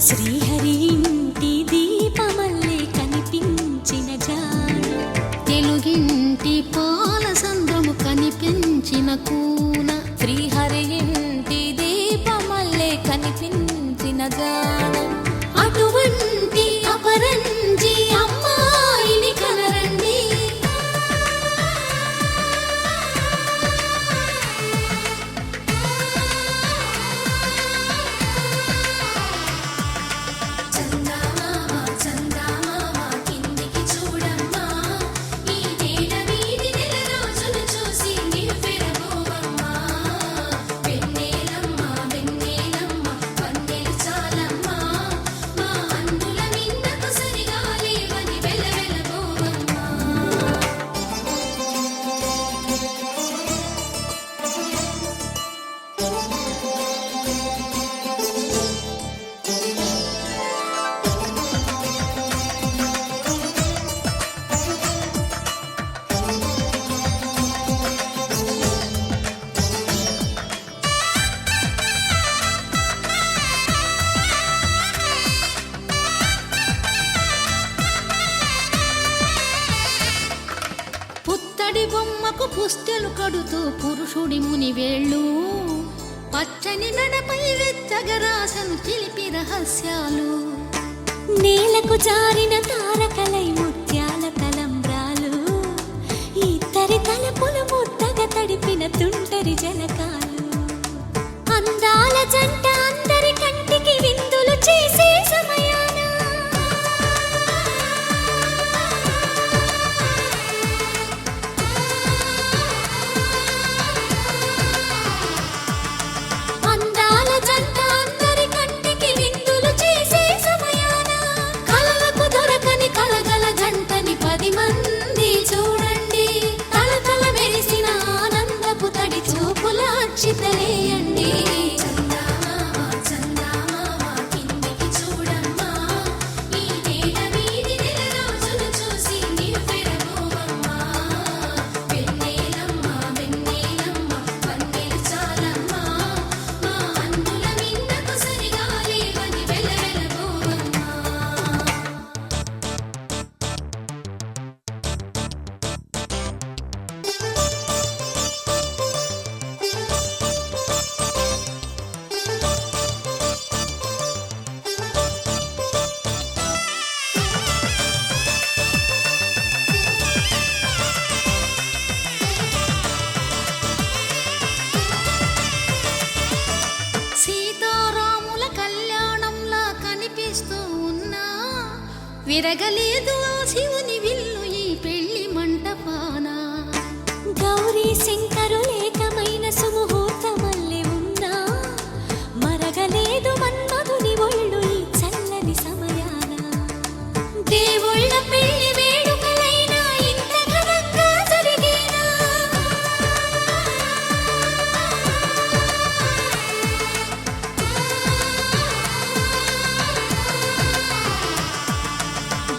శ్రీహరి ఇంటి దీపమల్లే కనిపించిన జాడ, తెలుగింటి పాల సంద్రము కనిపించిన కూన. శ్రీహరి ఇంటి దీపమల్లే కనిపించిన జాడ, అటువంటి అపరంజి అమ్మాయిని కనరండి. పుత్తడి బొమ్మకు పుస్తెలు కడుతూ పురుషుడి ముని వేళ్ళు, పచ్చని నడపై వెచ్చగరాసను చిలిపి రహస్యాలు. నేలకు జారిన తారకలై ముత్యాల తలంబ్రాలు, ఇద్దరి తలపుల ముద్దగా తడిపిన తుంటరి జలకాలు. అందాల జంట అందరి కంటికి విందులు చేసే సమయాన చితలేయండి. సీతారాముల కళ్యాణంలా కనిపిస్తూ ఉన్నా, విరగలేదు శివుని విల్లు ఈ పెళ్లి మంటపాన. గౌరీ శంకరులేకమైన సుముహూర్తమల్లె ఉన్నా, మరగలేదు మన్మధుని ఒళ్ళు ఈ చల్లని సమయాన. దేవుళ్ళ పెళ్లి వేడుకలైనా ఇంత ఘనంగా జరిగేనా?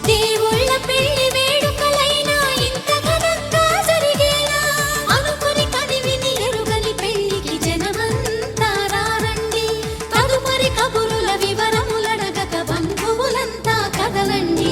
దేవుళ్ళ పెళ్లి వేడుకలైనా ఇంత ఘనంగా జరిగేనా? అనుకుని కనివిని ఎరుగని పెళ్లికి జనమంతా రారండి. తదుపరి కబురుల వివరములడగక బంధువులంతా కదలండి.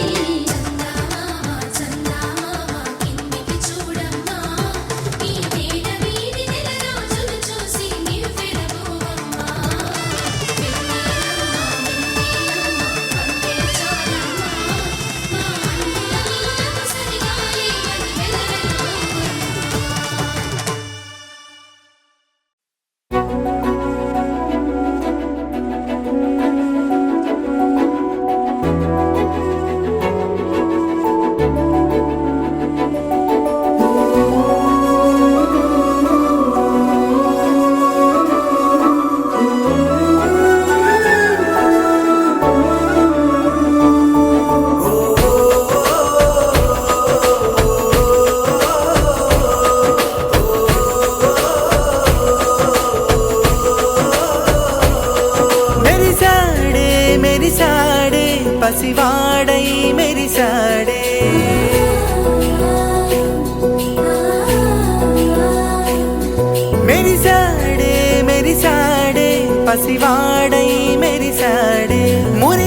పసివాడై మెరిసాడే మెరిసాడే మెరిసాడే పసివాడై మెరిసాడే మురి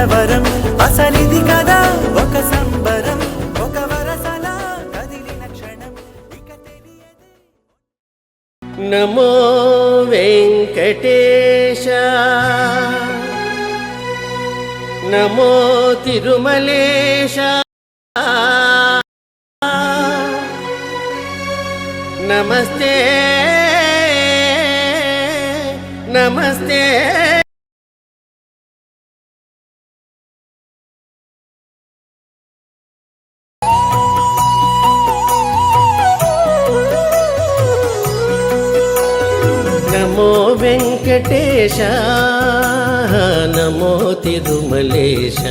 కలవరం అసలిది కదా ఒక సంబరం ఒక వరసలా కదిలిన క్షణం ఇక తెలియదే. నమో వెంకటేశ నమో తిరుమలేశ నమస్తే నమస్తే. నమో వెంకటేశ నమో తిరుమలేశ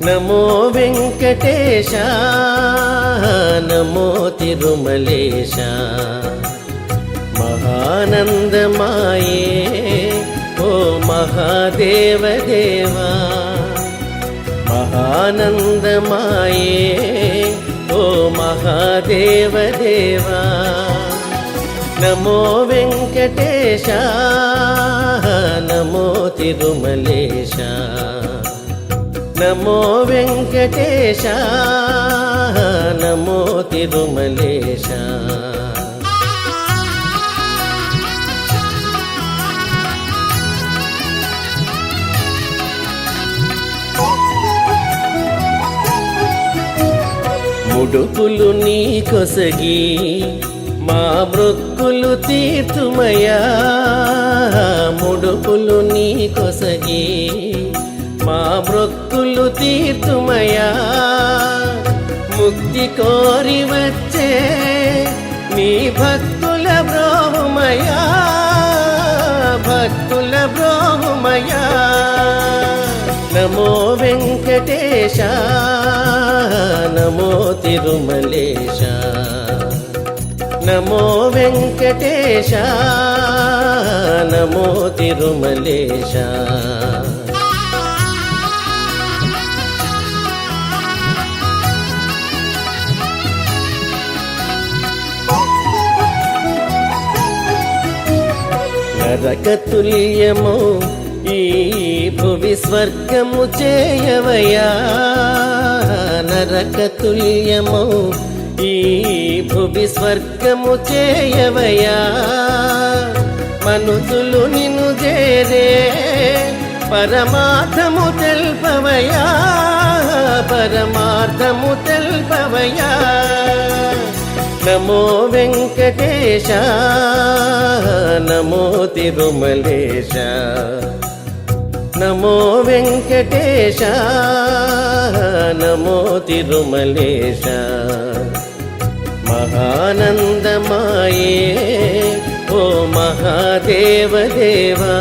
నమో వెంకటేశ నమో తిరుమలేశ. మహానందమాయే ఓ మహాదేవ దేవా మహానందమాయే ఓ మహాదేవ దేవా. నమో వెంకటేశ నమో తిరుమలేశ నమో వెంకటేశ నమో తిరుమలేశ. ముడుపులు నీ కొసగి మా మృక్కులు తీర్చుమయా ముడుపులు నీ కొసగి మా మృక్కులు తీర్చుమయా. ముక్తి కోరి వచ్చే నీ భక్తుల బ్రోహుమయా భక్తుల బ్రోహుమయా. నమో వెంకటేశ నమో తిరుమలేశ నమో వెంకటేశ నమో తిరుమలేశ. నరకతుల్యము ఈ భువి స్వర్గము చేయవయా నరకతుల్యము ఈ భువి స్వర్గము చేయవయా. మనుషులు నిన్ను చేరే పరమార్థము తెల్పవయా పరమార్థము తెల్పవయా. నమో వెంకటేశ నమో తిరుమలేశ నమో వెంకటేశ నమో తిరుమలేశ. మహానందమాయే ఓ మహాదేవ దేవా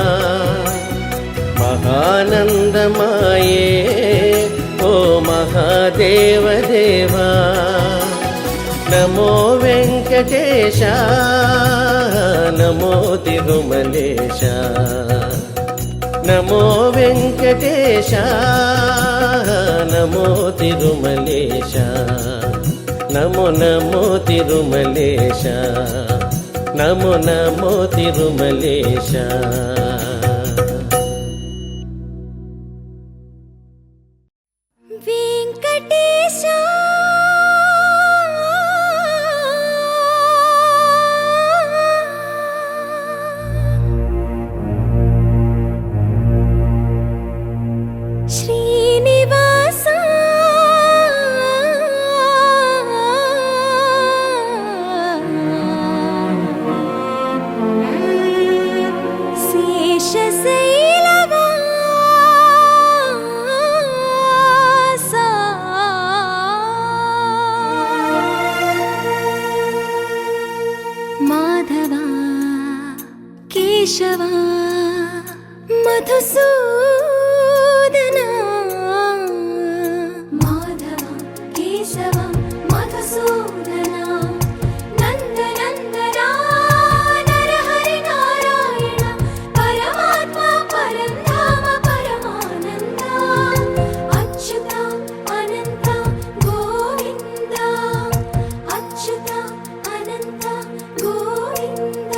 మహానందమాయే ఓ మహాదేవ దేవా. నమో వెంకటేశ నమో తిరుమలేశ నమో వెంకటేశ నమో తిరుమలేశ నమో నమో తిరుమలేశ నమో నమో తిరుమలేశ. వెంకటేశ శ్రీనివాస శేషశైలవాస మాధవ కేశవ మధుసూదన మాధవ కేశవ మధుసూదన నందనందన నరహరి నారాయణ పరమాత్మ పరంధామ పరమానంద అచ్యుత అనంత గోవింద అచ్యుత అనంత గోవింద.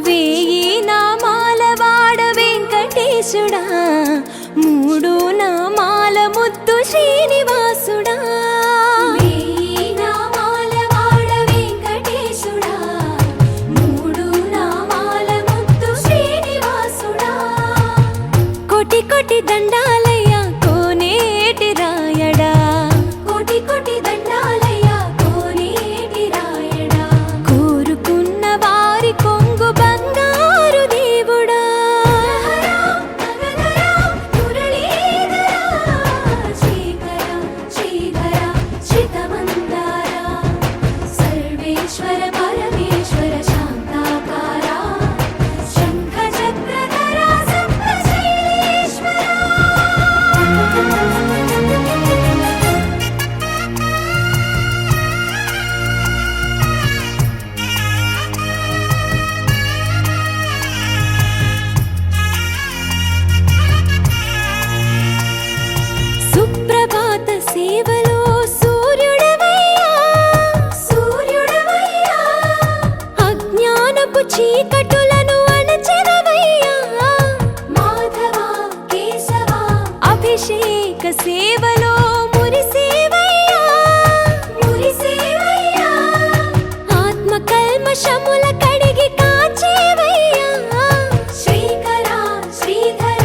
వేయి నామాల వాడ వెంకటేశుడా మూడు నామాల ముద్దు శ్రీనివాసుడా వేయి నామాల వాడ వెంకటేశుడా మూడు నామాల ముద్దు శ్రీనివాసుడా కోటి కోటి దండాలయ్యా కోనేటి రాయడా కోటి కోటి దండాలయ్యా కోనేటి రాయడా కోరుకున్న వారి కొంగు బంగారు దేవుడా నగధరా మురళీధరా శ్రీకర శ్రీధర శ్రితమందార సర్వేశ్వర పరమేశ్వర శాంతాకార శంఖ చక్రధర సప్తశైలేశ్వర సుప్రభాత సేవలో సూర్యుడవయ్యా సూర్యుడవయ్యా అజ్ఞానపు చీకటులను అణచెదవయ్యా మాధవ కేశవ అభిషేక సేవలో మురిసేవయ్యా మురిసేవయ్యా ఆత్మ కల్మషముల కడిగి కాచేవయ్యా శ్రీకర శ్రీధర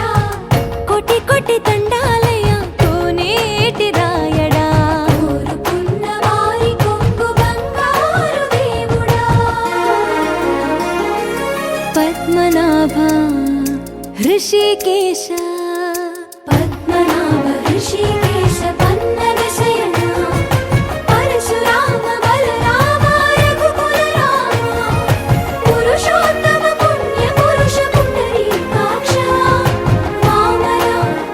కోటి కోటి దండాలయ్యా కోనేటి రాయడా కోరుకున్న వారి కొంగు బంగారు దేవుడా పద్మనాభ హృషికేశ పద్మనాభ ఋషికేశ పన్నగ శయన పరశురామ బలరామ రఘుకుల రామ పురుషోత్తమ పుణ్య పురుష పుండరీకాక్ష వామన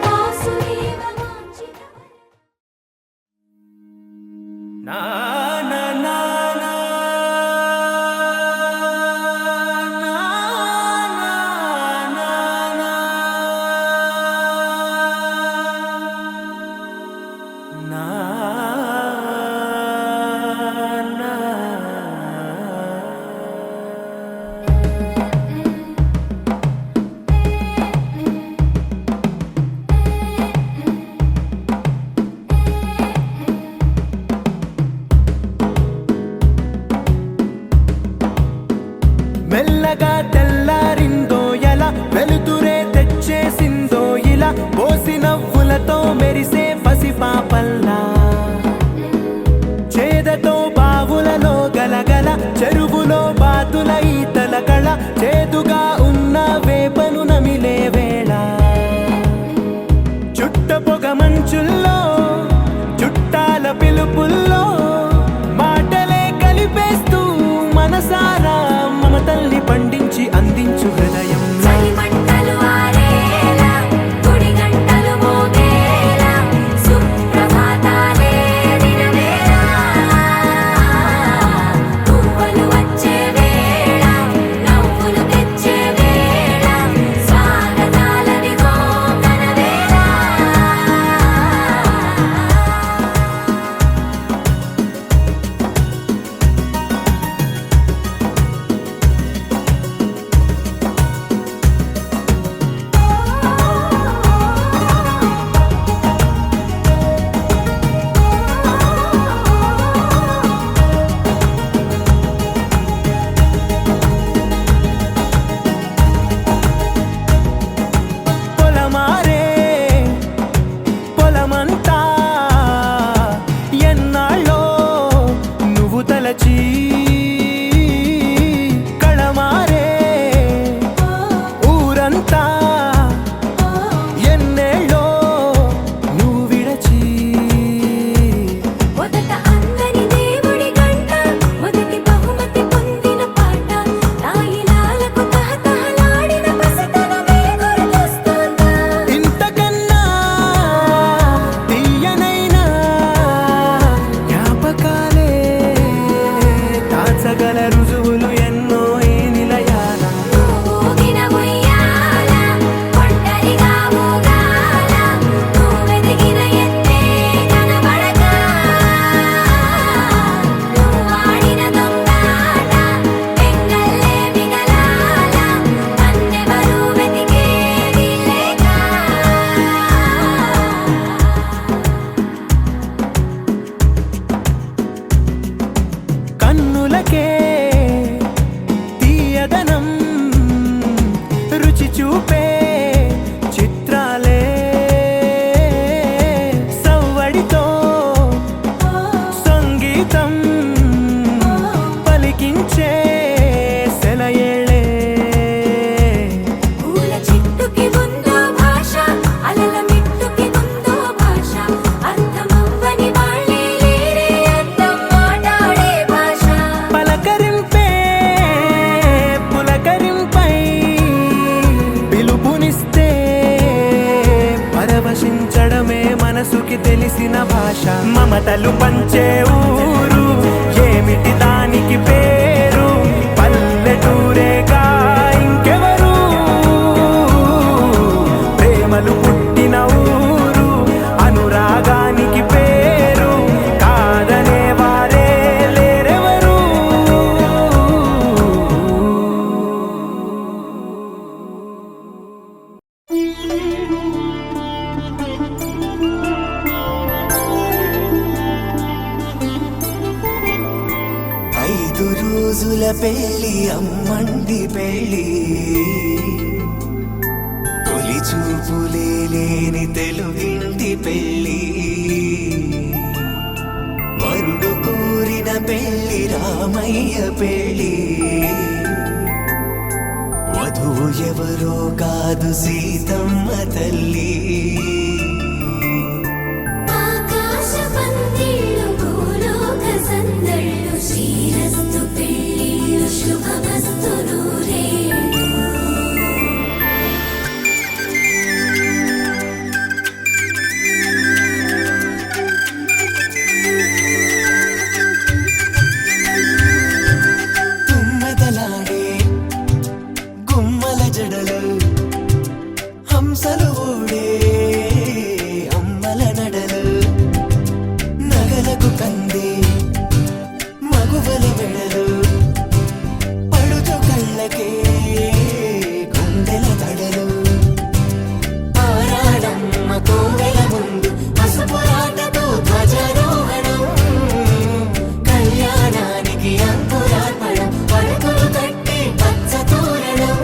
వాసుదేవ వాంఛిత నా నా నా నా మెల్లగా తెల్లారిందో ఎలా వెలుతురే తెచ్చేసిందో ఇలా పోసి నవ్వులతో మెరిసే పసిపాపల్లా చేదతో బావులలో గలగల చెరువులో బాతుల ఈతల కళ చేదుగా ఉన్న వేపను నమిలే వేళ చుట్ట పొగ మంచుల్లో చుట్టాల పిలుపుల్లో మాటలే కలిపేస్తూ మనసారా మమతల్ని పండించి అందించు హృదయం చలి మంటలు ఆరేలా గుడి గంటలు మోగేలా తెలిసిన భాష మమతలు పంచే ఊరు ఏమిటి దానికి పేరు పల్లెటూరేగా ఇంకెవరు ప్రేమలు పుట్టిన ఊరు అనురాగానికి పేరు కాదనే వారే లేరెవరు ఐదు రోజుల పెళ్లి అమ్మండి పెళ్లి తొలి చూపులే లేని తెలుగింటి పెళ్లి వరుడు కోరిన పెళ్లి రామయ్య పెళ్లి వధువు ఎవరో కాదు సీతమ్మ తల్లి ఆకాశ పందిళ్ళు భూలోక సందళ్ళు శ్రీరస్తు పెళ్ళిళ్ళు శుభమస్తు నూరేళ్ళు తుమ్మెదలాడే గుమ్మల జడలు హంసలు ఊడే అమ్మల నడలు నగలకు కంది మగువల వెడలు పడుచు కళ్ళకే గుండెల తడలు ఆరాడమ్మ కోవెల ముందు పసుపురాటతో ధ్వజారోహణం కళ్యాణానికి అంకురార్పణం పడకలు కట్టి పచ్చ తోరణం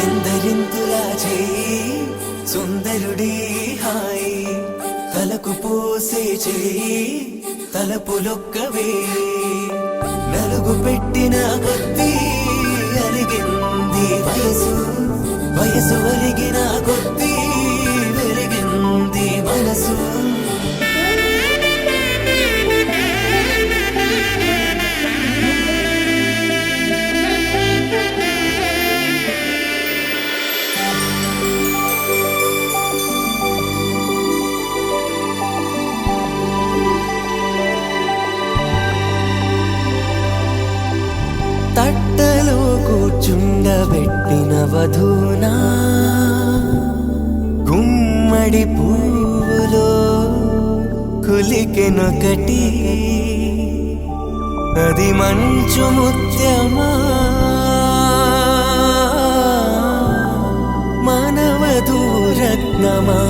ఎందరింతులా చేయి సుందరుడి హాయి తలకు పోసే చేయి తలపులొక్కవే నలుగు పెట్టిన కొద్దీ అలిగింది వయసు వయసు ఒలిగిన కొద్దీ వెలిగింది మనసు తట్టలో కూర్చుండబెట్టిన వధూనా గుమ్మడి పువ్వులో కులికెనొకటి అది మంచు ముత్యమా మానవధూరత్నమా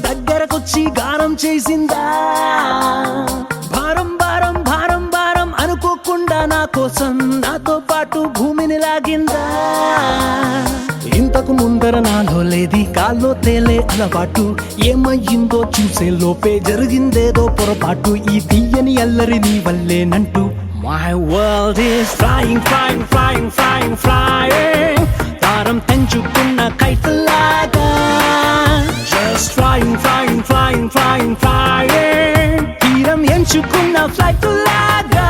దగ్గరకొచ్చి గానం చేసిందా భారం భారం భారం భారం అనుకోకుండా నా కోసం నాతో పాటు భూమిని లాగిందా ఇంతకు ముందర నాలో లేది కాల్లో తేలే అలవాటు ఏమయ్యిందో చూసే లోపే జరిగిందేదో పొరపాటు ఈ తీయని అల్లరి నీ వల్లేనంటూ My world is flying, flying, flying, flying, flying తారం తెంచుకున్న కైతలాగా Just flying, flying, flying, flying, flying తీరం ఎంచుకున్న ఫ్లైట్ లాగా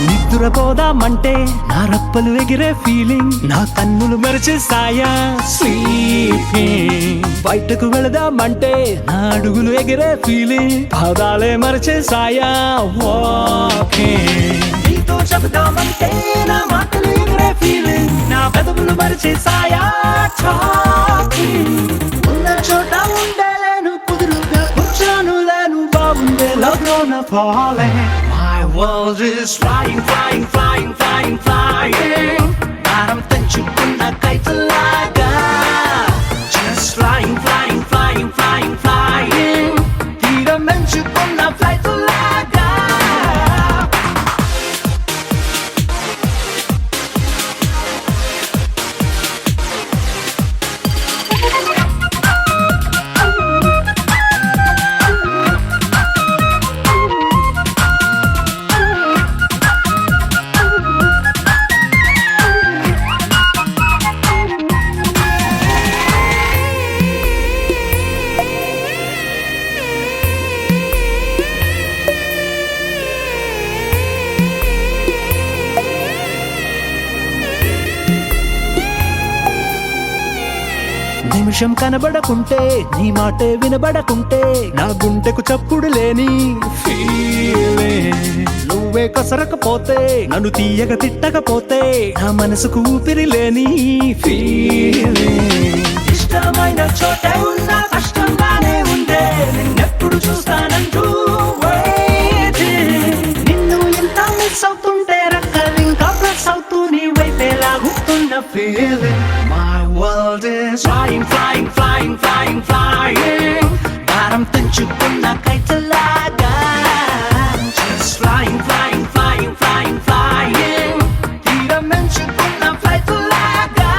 నిద్రపోదామంటే నా రప్పలు ఎగిరే ఫీలింగ్ నా కన్నులు మెరిచేస్తాయా స్లీపింగ్ బయటకు వెళదామంటే నా అడుగులు ఎగిరే ఫీలింగ్ పాదాలే మరిచేస్తాయా వాకింగ్ నీతో చెబుదామంటే నా మాటలు ఎగిరే ఫీలింగ్ నా పెదవులు మరిచేస్తాయా టాకింగ్ ఉన్న చోట ఉండలేను కుదురుగా కూర్చొని falling. My world is flying, flying, flying, flying, flying. భారం తెంచుకున్న కైతలాగా. Just flying, flying, flying, flying, flying. తీరం ఎంచుకున్న ఫ్లైట్ లాగా. నిమిషం కనబడకుంటే నీ మాటే వినబడకుంటే నా గుండెకు చప్పుడు లేని ఫీలింగ్. నువ్వే కసరకపోతే నన్ను తీయగ తిట్టకపోతే నా మనసుకు ఊపిరి లేని ఫీలింగ్. ఇష్టమైన చోటే ఉన్నా కష్టంగానే ఉందే నిన్నెప్పుడు చూస్తానంటూ waiting. నిన్ను ఎంత మిస్ అవుతుంటే రక్కలు ఇంకా ప్లస్ అవుతూ నీ వైపే లాగుతున్న feeling. My world is flying, flying, flying, flying, flying. భారం తెంచుకున్న కైతలాగా. Just flying, flying, flying, flying, flying. తీరం ఎంచుకున్న ఫ్లైట్ లాగా.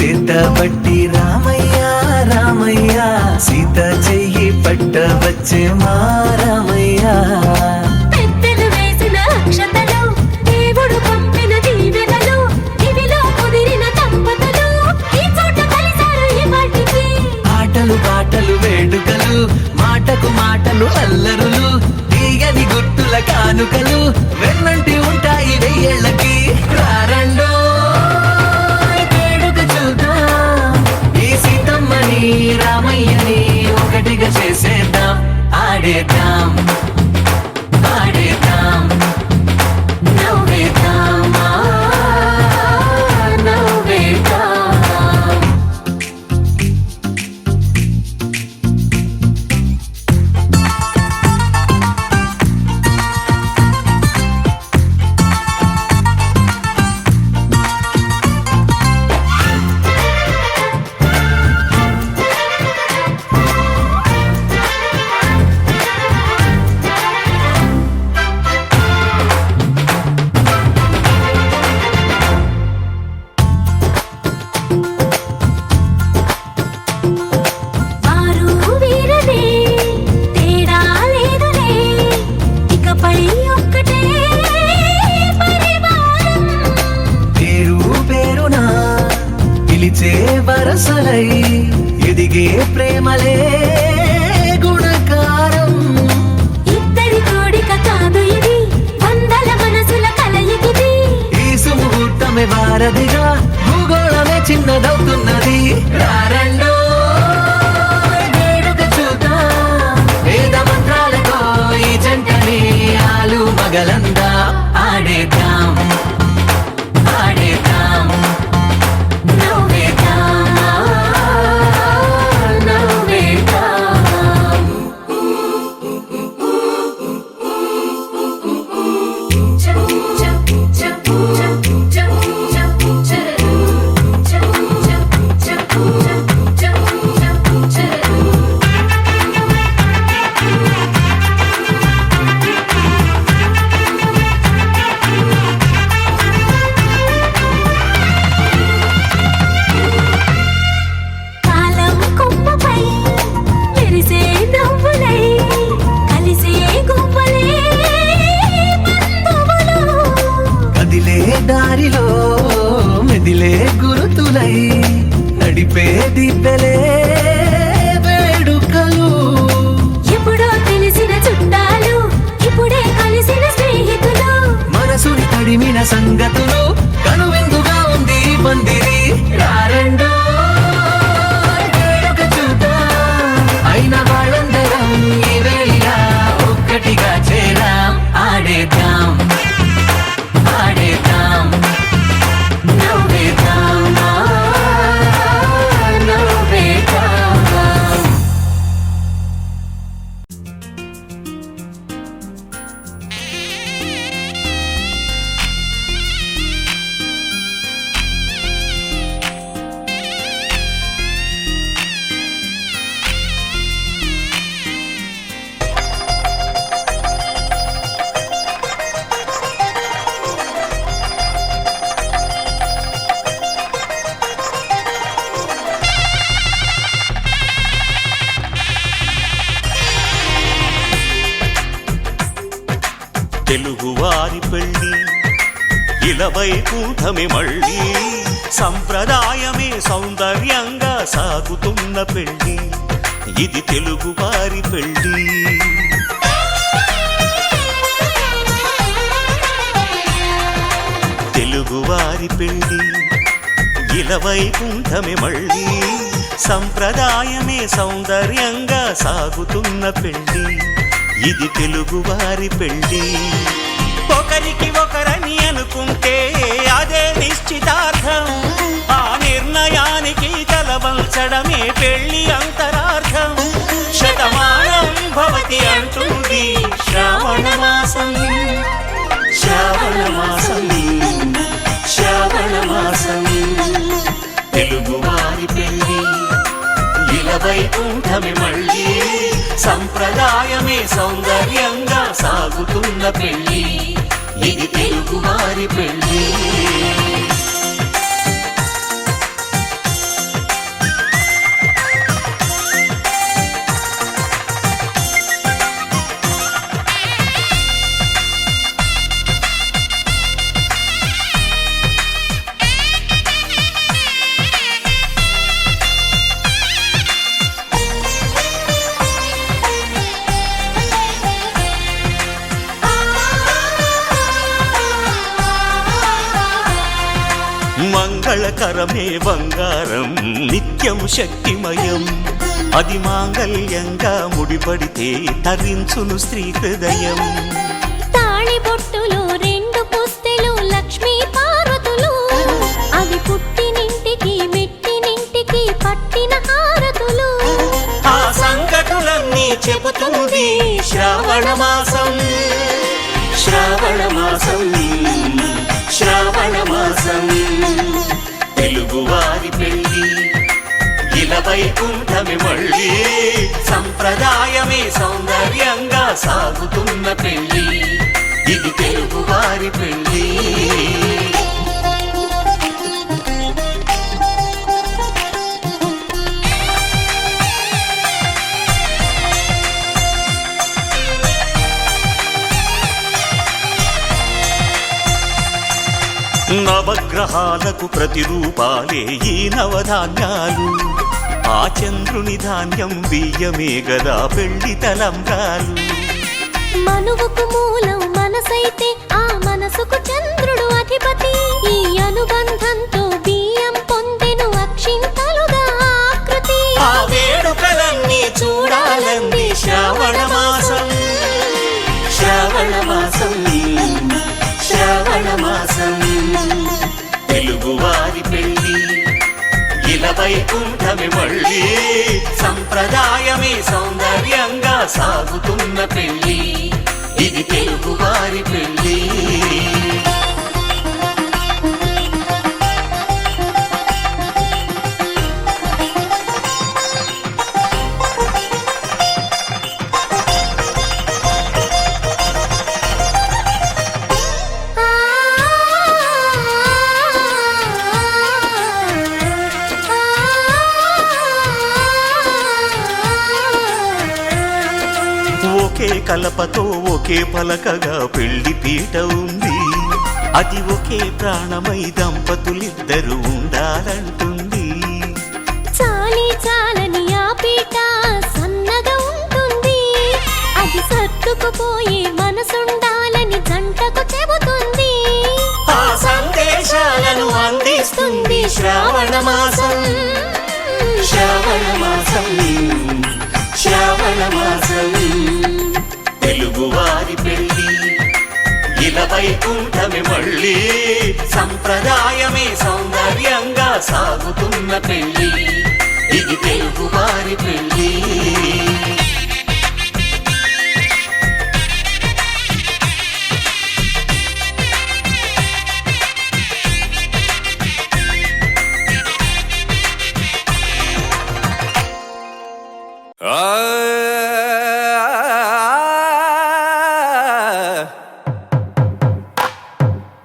చేతబట్టి రామయ్య రామయ్య సీత చెయ్యి పట్టవచ్చే మా రామయ్య పెద్దలు వేసిన అక్షతలు దేవుడు పంపిన దీవెనలు ఇవిలో కుదిరిన దంపతులు ఈ చోట కలిసారు ఈ వాటికి ఆటలు పాటలు వేడుకలు మాటకు మాటలు అల్లరులు తీయని గుట్టుల కానుకలు వెన్నంటి ఉంటాయి వెయ్యేళ్ళకి రారండో వేడుక చూద్దాం ఈ సీతమ్మని రామయ్యని ఒకటిగా చేసేద్దాం ఆడేద్దాం ఆడేద్దాం నవ్వేద్దాం నవ్వేద్దాం వారు వీరనే తేడా లేదులే ఇకపై ఒక్కటే పరివారం పేరు పేరునా పిలిచే వరసలై ఎదిగే ప్రేమలే గుణకారం ఇద్దరి కోడిక కాదు ఇది వందల మనసుల కలయికిది ఈ సుముహూర్తమే వారధిగా భూగోళమే చిన్నదవుతున్నది రారండో వేడుక చూద్దాం వేద మంత్రాలతో ఈ జంటని ఆలు మగలందా ఆడేద్దాం ఆడేద్దాం నవ్వేద్దాం నవ్వేద్దాం కాలం కొమ్మపై మెరిసే నవ్వులై కలిసే గువ్వలే బంధువులు కదిలే దారిలో మెదిలే గురుతులై నడిపే దిబ్బెలే వేడుకలు ఎప్పుడో తెలిసిన చుట్టాలు ఇప్పుడే కలిసిన స్నేహితులు మనసుని తడిమిన సంగతులు కనువిందుగా ఉంది ఈ పందిరి రారండో వేడుక చూద్దాం అయిన వాళ్ళందరం ఈ వేళ ఒక్కటిగా చేరాం ఆడేద్దాం ఆడేద్దాం నవ్వేద్దాం నవ్వేద్దాం తెలుగువారి పెళ్ళి ఇలవైకుంఠమే మళ్ళీ సంప్రదాయమే సౌందర్యంగా సాగుతున్న పెళ్ళి ఇది తెలుగువారి పెళ్ళి తెలుగువారి పెళ్ళి ఇలవైకుంఠమే మళ్ళీ సంప్రదాయమే సౌందర్యంగా సాగుతున్న పెళ్ళి ఇది తెలుగువారి పెళ్ళి ఒకరికి ఒకరని అనుకుంటే అదే నిశ్చితార్థం ఆ నిర్ణయానికి తలవంచడమే పెళ్ళి అంతరార్థం శతమానం భవతి అంటుంది శ్రావణ మాసం శ్రావణ మాసం శ్రావణ మాసం తెలుగువారి పెళ్ళి ఇలవైకుంఠమే మళ్ళీ సంప్రదాయమే సౌందర్యంగా సాగుతున్న పెళ్ళి ఇది తెలుగువారి పెళ్ళి వన్నే బంగారం నిత్యం శక్తిమయం అది మాంగళ్యంగా ముడిపడితే తరించును స్త్రీ హృదయం తాళి బొట్టులో 2 పుస్తెలు లక్ష్మీ పార్వతులు అవి పుట్టినింటికి మెట్టినింటికి పట్టిన హారతులు ఆ సంకటులన్నీ చెబుతుంది శ్రావణ మాసం శ్రావణ మాసం శ్రావణ మాసం తెలుగువారి పెళ్ళి ఇలా వైకుంఠమి మళ్ళీ సంప్రదాయమే సౌందర్యంగా సాగుతున్న పెళ్ళి ఇది తెలుగువారి పెళ్ళి నవగ్రహాలకు ప్రతిరూపాలే ఈ నవధాన్యాలు ఆ చంద్రుని ధాన్యం బియ్యమే గదా పెళ్లి తలంబ్రాలు మనువుకు మూలం మనసైతే ఆ మనసుకు చంద్రుడు అధిపతి ఈ అనుబంధంతో బియ్యం పొందెను అక్షింతలుగా ఆకృతి ఆ వేడుకలన్నీ చూడాలంది శ్రావణ మాసం శ్రావణ మాసం శ్రావణ మాసం తెలుగువారి పెళ్ళి ఇలా వైకుంఠమి మళ్ళీ సంప్రదాయమే సౌందర్యంగా సాగుతున్న పెళ్ళి ఇది తెలుగువారి పెళ్ళి ఒకే కలపతో ఒకే పలకగా పెళ్లి పీట ఉంది అది ఒకే ప్రాణమై దంపతులిద్దరూ ఉండాలంటుంది చాలి చాలని ఆ పీట సన్నగా ఉంటుంది అది సర్దుకుపోయే మనసుండాలని జంటకు చెబుతుంది ఆ సందేశాలను అందిస్తుంది శ్రావణ మాసం శ్రావణ మాసం శ్రావణ మాసం తెలుగువారి పెళ్ళి ఇలా వైకుంఠమి మళ్ళీ సంప్రదాయమే సౌందర్యంగా సాగుతున్న పెళ్ళి ఇది తెలుగువారి పెళ్ళి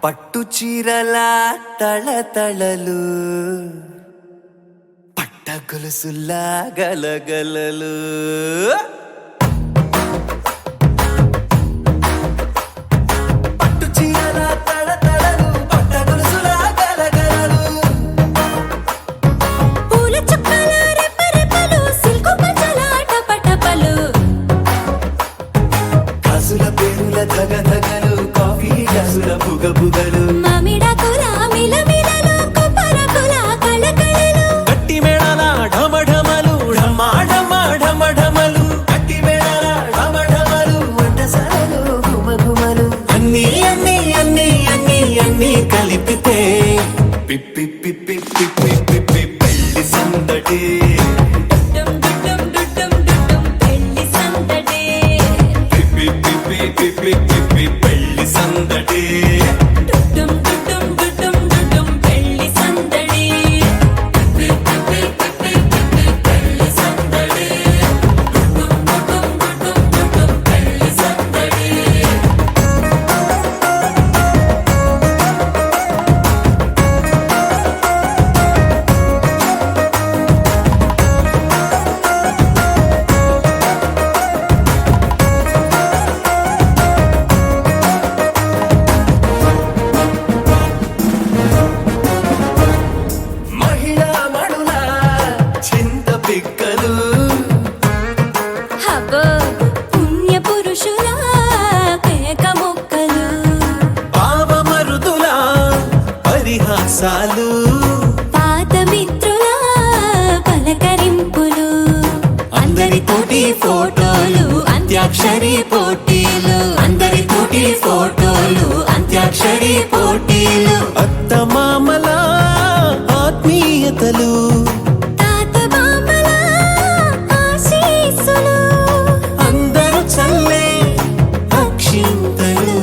పట్టు చీరల తళతళలు పట్ట గొలుసులా గలగలలు పట్టు చీరల తళతళలు పట్ట గొలుసులా గలగలలు పూల చుక్కల రెపరెపలు సిల్కు పచ్చల టపటపలు కాసుల పేరుల ధగధగలు కాఫీ గ్లాసుల బుగబుగలు మామిడాకుల మిలమిలలు కొబ్బరకుల కళకళలు గట్టి మేళాల ఢమఢమలు ఢమాఢమలు గట్టి మేళాల ఢమఢమలు వంటసాలలు గుమగుమలు అన్నీ అన్నీ అన్నీ అన్నీ అన్నీ కలిపితే పిప్పి పిప్పి పిప్పి పిప్పి పెళ్లి సందడి డుమ్ డుమ్ డుమ్ డుమ్ పెళ్లి సందడి పిప్పి పిప్పి పిప్పి పిప్పి పెళ్లి సందడి డుమ్ డుమ్ డుమ్ డుమ్ పెళ్లి సందడి పిప్పి పిప్పి పిప్పి పెళ్లి సందడి డుమ్ డుమ్ డుమ్ పెళ్లి సందడి అంత్యాక్షరి పోటీలు, అందరి తోటి ఫోటోలు, అంత్యాక్షరి పోటీలు. అత్తమామల ఆత్మీయతలు, తాత బామ్మల ఆశీస్సులు, అందరూ చల్లే అక్షింతలు.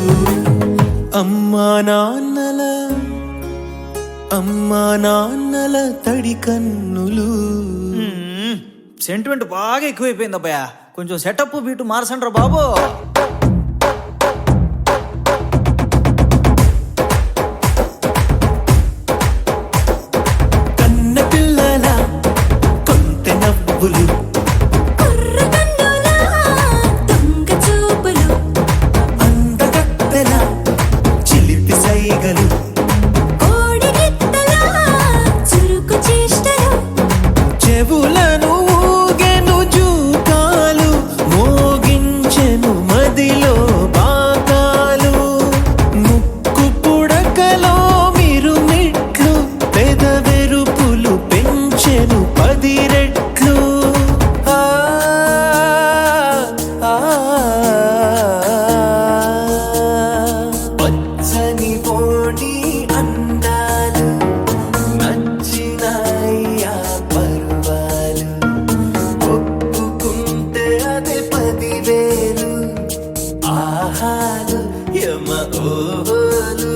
అమ్మా నాన్నల తడి కన్నులు. సెంటిమెంట్ బాగా ఎక్కువైపోయింది అబ్బాయా, కొంచెం సెటప్ బీటు మార్చండ్రా బాబు. కన్న పిల్లల కొంత నవ్వులు, కుర్ర కన్నుల దొంగ చూపులు, అందగత్తెల చిలిపి సైగలు, కోడి గిత్తల చురుకు చేష్టలు, చెవులను ఊగెను జూకాలు, మోగించెను మదిలో బాకాలు. ముక్కు పుడకలో మిరుమిట్లు, పెదవెరుపులు పెంచెను 10 రెట్లు. ఆ, ఆ, పచ్చని పోడి అందాలు, నచ్చినాయ్యా పర్వాలు, ఒప్పుకుంటే అదే 10,000. ఆహాలు యమ ఓహోలు,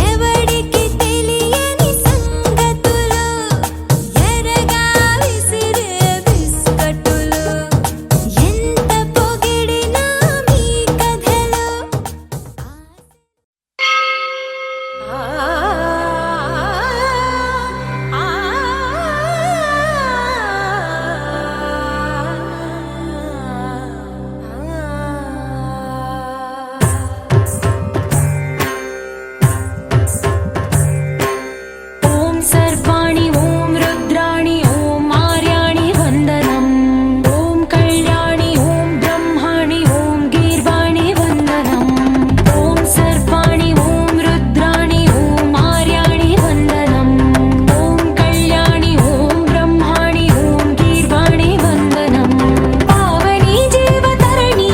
ఎవడికి తెలియని సంగతులు, ఎరగా విసిరే బిస్కట్టులు, ఎంత పొగిడినా మీ కథలు. ఓం సర్వాణి ఓం రుద్రాణి ఓం ఆర్యాణి వందనం. ఓం కళ్యాణి ఓం బ్రహ్మాణి ఓం గీర్వాణి వందనం. ఓం సర్వాణి ఓం రుద్రాణి ఓం ఆర్యాణి వందనం. ఓం కళ్యాణి ఓం బ్రహ్మాణి ఓం గీర్వాణి వందనం. పావని జీవతరణి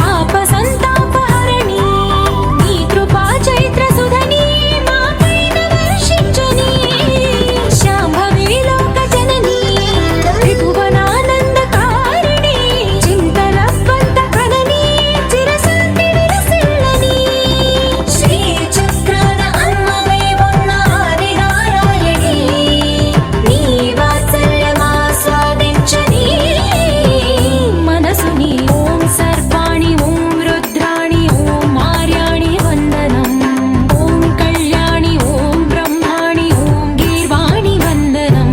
పాప సంతాపహరణి, నీ కృపా చైత్ర సుధని మా పైన వర్షించని. శాంభవి లోక జనని త్రిభువనానందకారిణి, చింతల బంత కనని చిరశాంతి విలసిల్లని. శ్రీ చక్రాన అమ్మవై ఉన్న ఆదినారాయణి, నీ వాత్సల్యమాస్వాదించని మనసుని. ఓం సర్వాణి ఓం రుద్రాణి ఓం ఆర్యాణి వందనం. ఓం కళ్యాణి ఓం బ్రహ్మాణి ఓం గీర్వాణి వందనం.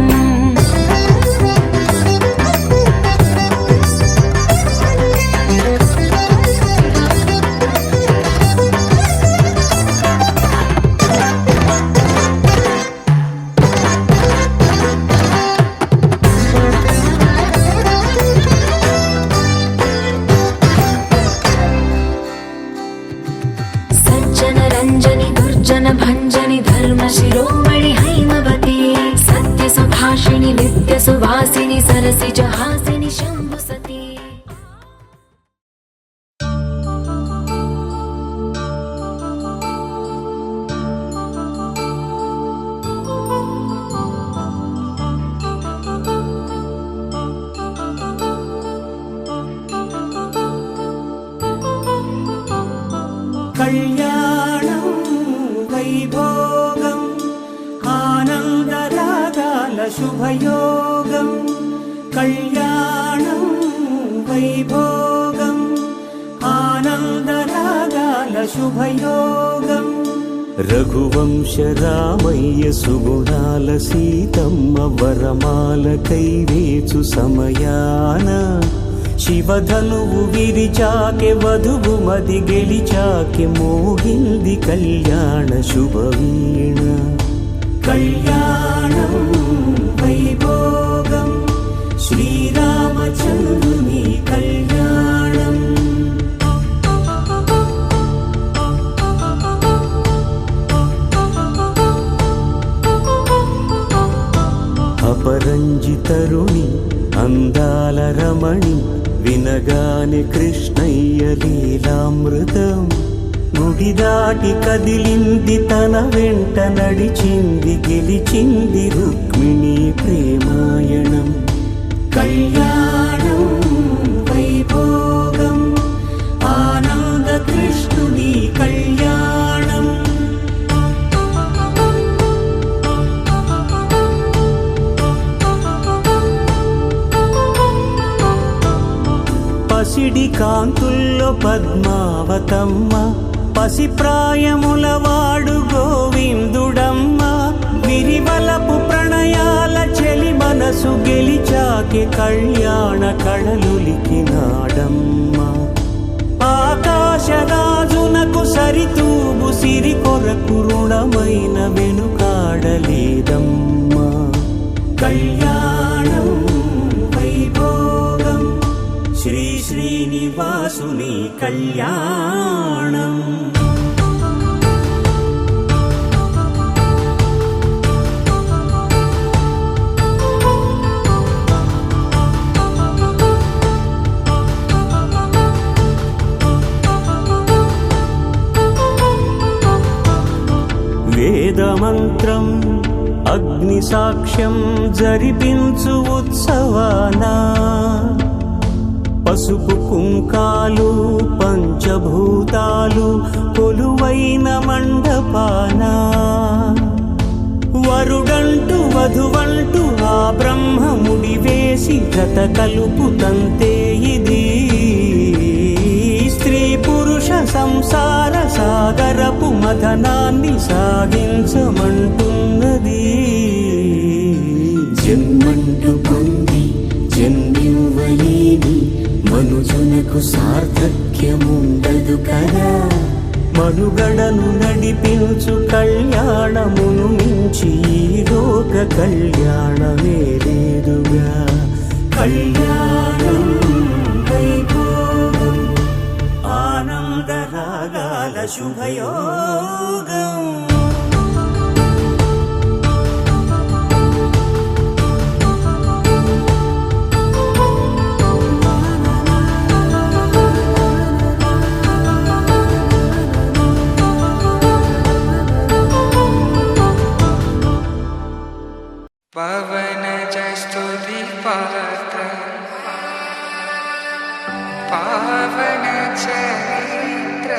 సజ్జన రంజని దుర్జన భంజని ధర్మ శిరోమణి హైమవతి, సత్య సుభాషిణి నిత్య సువాసిని సరసిజ హాసిని శంభు సతి. కళ్యాణం వైభోగం, ఆనందరాగాల శుభయోగం. కళ్యాణం వైభోగం, ఆనందరాగాల శుభయోగం. రఘువంశ రామయ్య సుగుణాల సీతమ్మ వరమాల కైవేచు సమయాన, శివధనువు విరిచాకె వధువు మది గెలిచాకె మోగింది కళ్యాణ శుభవీణ. కళ్యాణం వైభోగం, శ్రీరామచంద్రుని కళ్యాణం. అపరంజి తరుణి అందాల రమణి వినగానే కృష్ణయ్య లీలామృతం గుడి దాటి కదిలింది తన వెంట నడిచింది గెలిచింది రుక్మిణి ప్రేమాయణం కళ్యాణం వైభోగం ఆనంద కృష్ణుని కళ్యాణం పసిడి కాంతుల్లో పద్మావతమ్మ పసిప్రాయముల వాడు గోవిందుడమ్మ విరివలపు ప్రణయాల చెలి మనసు గెలిచాకే కళ్యాణ కళలులికినాడమ్మ ఆకాశరాజునకు సరితూబు సిరి కొరకు రుణమైన వెనుకాడలేదమ్మా కళ్యాణం వైభోగం శ్రీ శ్రీనివాసుని కళ్యాణం వేదమంత్రం అగ్ని సాక్ష్యం జరిపించు ఉత్సవానా పసుపు కుంకాలు పంచభూతాలు కొలువైన మండపానా వరుడంటూ వధువంటూ ఆ బ్రహ్మముడి వేసి జత కలుపుతంతే ఇది స్త్రీ పురుష సంసార సాగరపు మథనాన్ని సాగించమంటున్నది జన్మంటూ పొంది జన్మివ్వలేని మనుజునకు సార్థక్యముండదు కదా మనుగడను నడిపించు కళ్యాణమును మించి ఈ లోక కళ్యాణమే లేదుగా కళ్యాణం వైభోగం ఆనందరాగాల శుభయోగం పవన స్తుతి పాత్ర పావన చరిత్ర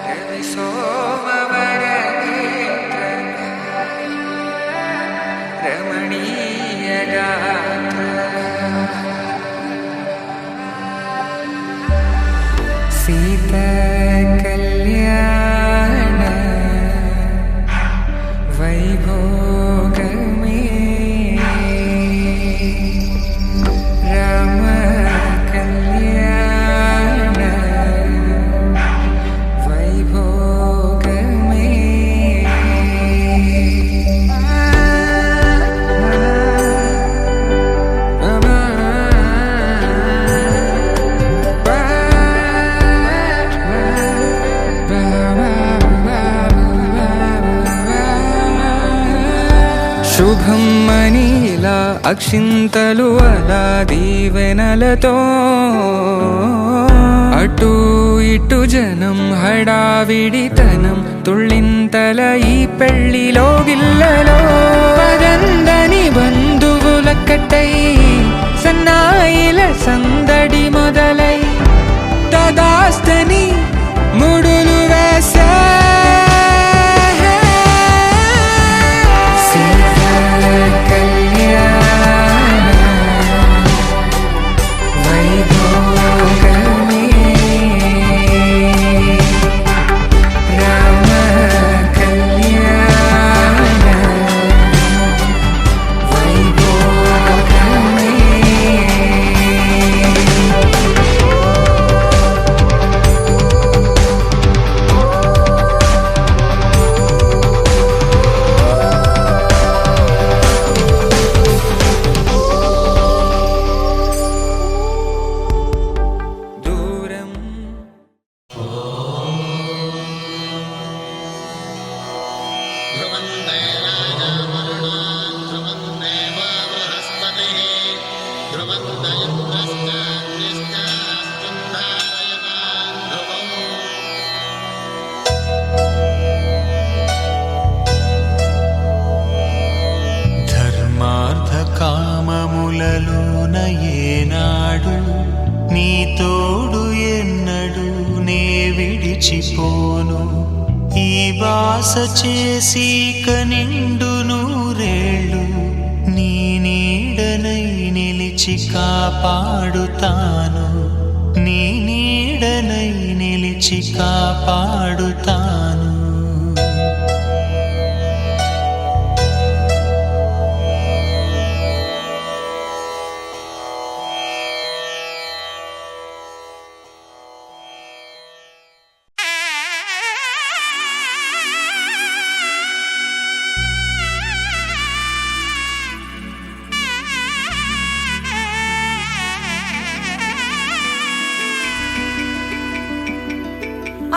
రవి సోమవర నేత్ర రమణీయ గాత్ర సీత కళ్యాణ వైభోగమే రామ కళ్యాణ వైభోగమే శుభం మనీలా అక్షింతలు అలా దీవెనలతో అటు ఇటు జనం హడావిడితనం తుళ్ళింతల ఈ పెళ్లిలో గిల్లలో పదందని బంధువులక్కటై సన్నాయిల సందడి మొదలై తదాస్తని ముడులు వేసా విడిచిపోను. ఈ బాస చేసి కనిండు నూరేళ్ళు నీ నీడనై నిలిచి కాపాడుతాను. నీ నీడనై నిలిచి కాపాడుతాను.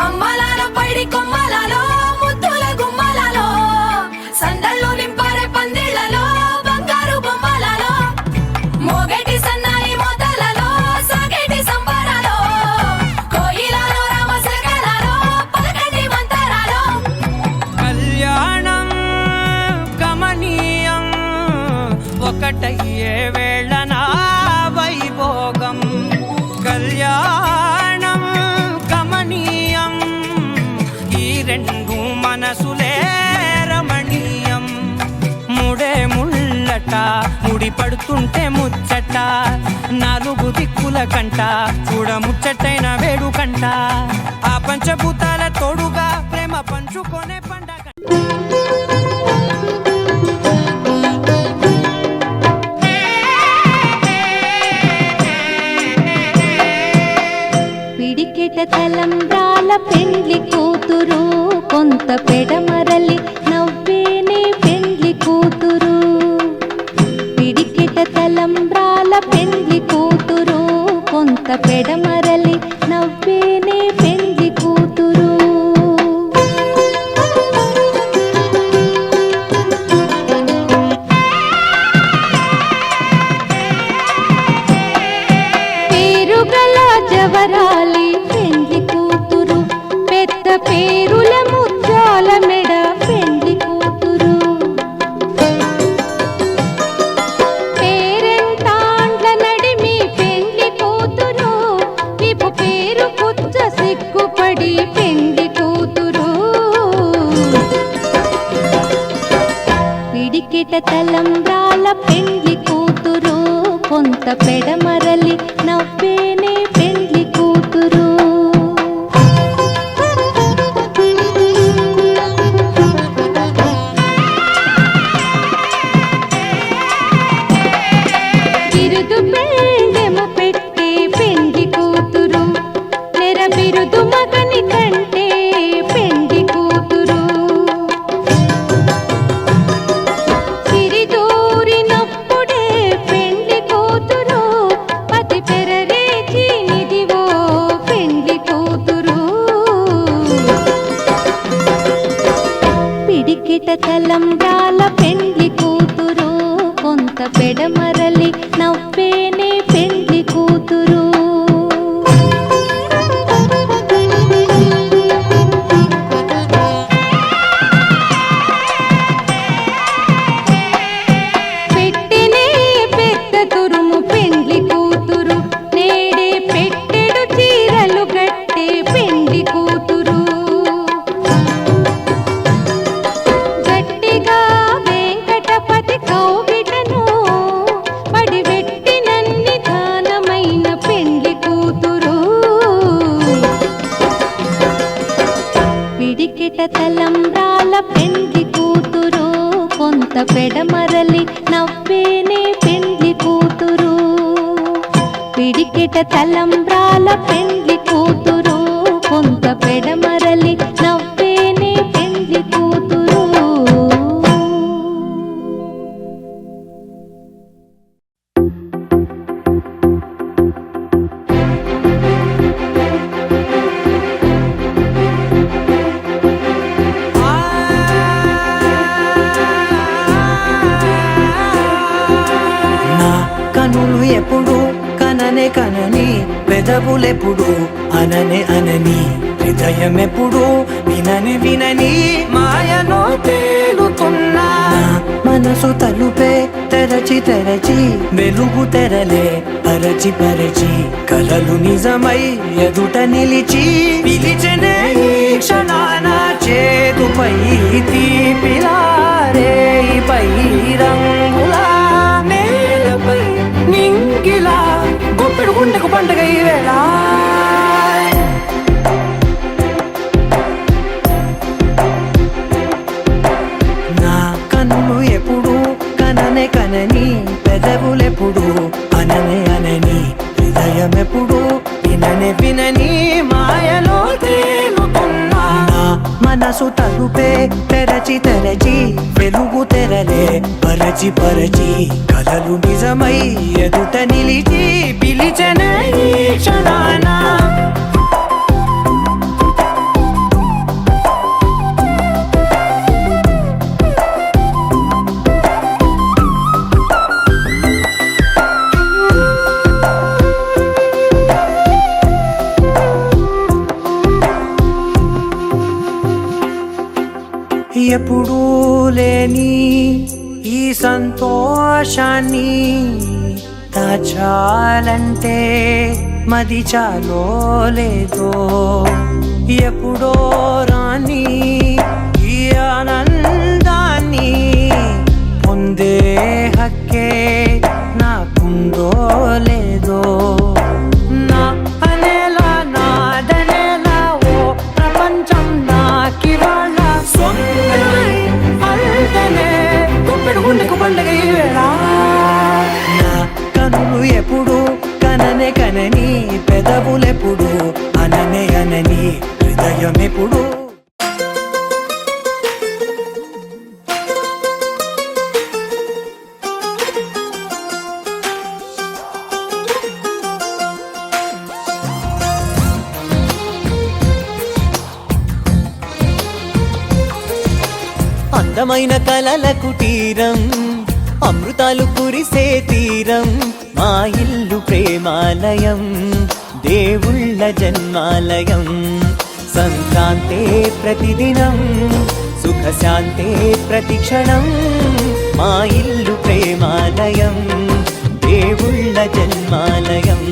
అమ్మలాలో పైడి కొమ్మలలో ముద్దుల గుమ్మలలో సందళ్ళు నింపారే పందిళ్లలో బంగారు బొమ్మలలో మోగేటి సన్నాయి మోతలలో సాగేటి సంబరాలో కోయిలలో రామశకలలో పలకటి మంతరాలో కళ్యాణం గమనీయం ఒకటయ్యే వేళ నా వైభోగం. కళ్యాణం గమనీయం ఈ రెండు మనసులే రమణీయం. ముడే ముళ్ళట ముడి పడుతుంటే ముచ్చట నాలుగు దిక్కుల కంట చూడ ముచ్చటైన వేడుకంట ఆ పంచభూతాల తోడుగా ప్రేమ పంచుకొనే పండగ. పిడికెట తలంబ్రాల పెండ్లి కూతురు కొంత పెడమరలి నవ్వేనే పెండ్లి కూతురు. పిడికెట తలంబ్రాల పెండ్లి కూతురు కొంత పెడమరలి నవ్వేనే పెండ్లి కూతురు. పేరుగల జవరాలి పెండ్లి కూతురు పెద్ద పేరుల ముత్యాల మెడ పెండ్లి కూతురు. పేరెంటాండ్ల నడిమి పెండ్లి కూతురు విపు పేరు కుచ్చ సిగ్గుపడి పెండ్లి కూతురు. పిడికిట తలంబ్రాల పెండ్లి కూతురు కొంత పెడమరలి నవ్వేనే పెండ్లి కూతురు. బిరుదు పెళ్ళెము పెట్టే పెండ్లి కూతురు నెర బిరుదు మగని కంటే పెండ్లి కూతురు. సిరిదూరినప్పుడే పెండ్లి కూతురు పతి పెరరేచి నిదివో పెండ్లి కూతురు. పిడికిట తలంబ్రాల పెండ్లి కూతురు కొంత పెడమరలి నవ్వేనే పెండ్లి కూతురు. పెట్టెనే పెద్ద తురుము పెండ్లి కూతురు నేడే పెట్టెడు చీరలు కట్టే పెండ్లి కూతురు. గట్టిగా వెంకటపతి కౌగిటను పడివెట్టినన్ని దానమైన పెండ్లి కూతురు. పిడికిట తలంబ్రాల పెండ్లి కూతురు కొంత పెడమరలి నవ్వేనే పెండ్లి కూతురు. పిడికిట తలంబ్రాల పెండ్లి కూతురు కొంత పెడమరలి నవ్వేనే పెండ్లి కూతురు. నా కనులు ఎప్పుడు కననే కనని పెదవులెప్పుడు అననే అనని హృదయం ఎప్పుడు వినని వినని మాయలో తేలుతున్నా నా మనసు తలుపే తెరచి తెరచి వెలుగు తెరలే పరచి పరచి కలలు నిజమై ఎదుట నిలిచి పిలిచెనే ఈ క్షణాన చేతుపై తీపిలారేపై రంగులా నేలపై నింగిలా గుప్పెడు గుండెకు పండుగ ఈ వేళ నా కన్ను ఎప్పుడు కననే కనని పెదవులెప్పుడు అననే అనని హృదయం ఎప్పుడు విననే వినని మాయలో తేలుతున్నా నా మనసు తలుపే తెరచి తెరచి వెలుగు తెరలే పరచి పరచి కలలు నిజమై ఎదుట నిలిచి పిలిచెనే ఈ క్షణాన ఎప్పుడూ లేని ఈ సంతోషాన్ని దాచాలంటే మది చాలో లేదో ఎప్పుడో రాని ఈ ఆనందాన్ని పొందే హక్కే నాకుందో లేదో నా అనేలా నాదనేలా ఓ ప్రపంచం నాకివాళ్ళ గుండెకు పండుగ ఈ వేళ నా కనులు ఎప్పుడు కననే కనని పెదవులెప్పుడు అననే అనని హృదయం ఎప్పుడు అందమైన కలల కుటీరం అమృతాలు కురిసే తీరం మా ఇల్లు ప్రేమాలయం దేవుళ్ళ జన్మాలయం సంక్రాంతే ప్రతిదినం సుఖశాంతే ప్రతిక్షణం మా ఇల్లు ప్రేమాలయం దేవుళ్ళ జన్మాలయం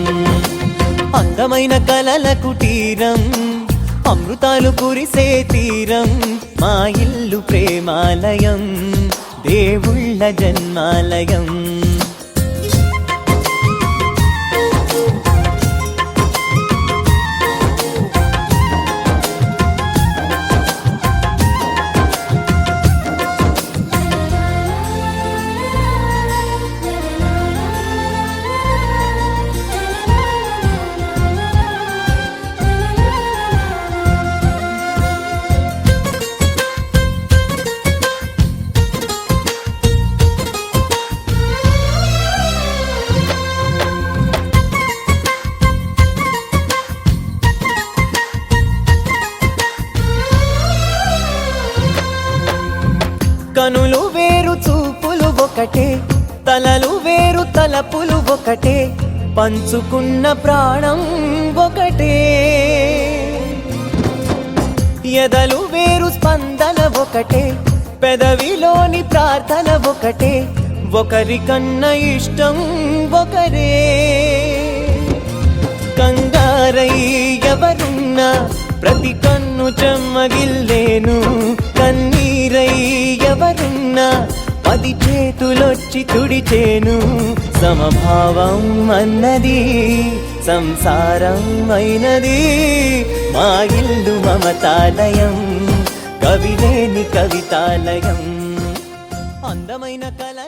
అందమైన కలల కుటీరం అమృతాలు కురిసే తీరం మా ఇల్లు ప్రేమాలయం దేవుళ్ళ జన్మాలయం కనులు వేరు చూపులు ఒకటే తలలు వేరు తలపులు ఒకటే పంచుకున్న ప్రాణం ఒకటే ఎదలు వేరు స్పందన ఒకటే పెదవిలోని ప్రార్థన ఒకటే ఒకరికన్నా ఇష్టం ఒకరే కంగారై ఎవరున్నా ప్రతి కన్ను చెమ్మగిల్లేను కన్నీరై ఎవరున్నా 10 చేతులొచ్చి తుడిచేను సమభావం అన్నది సంసారం అయినది మా ఇల్లు మమతాలయం కవిలేని కవితాలయం అందమైన కళ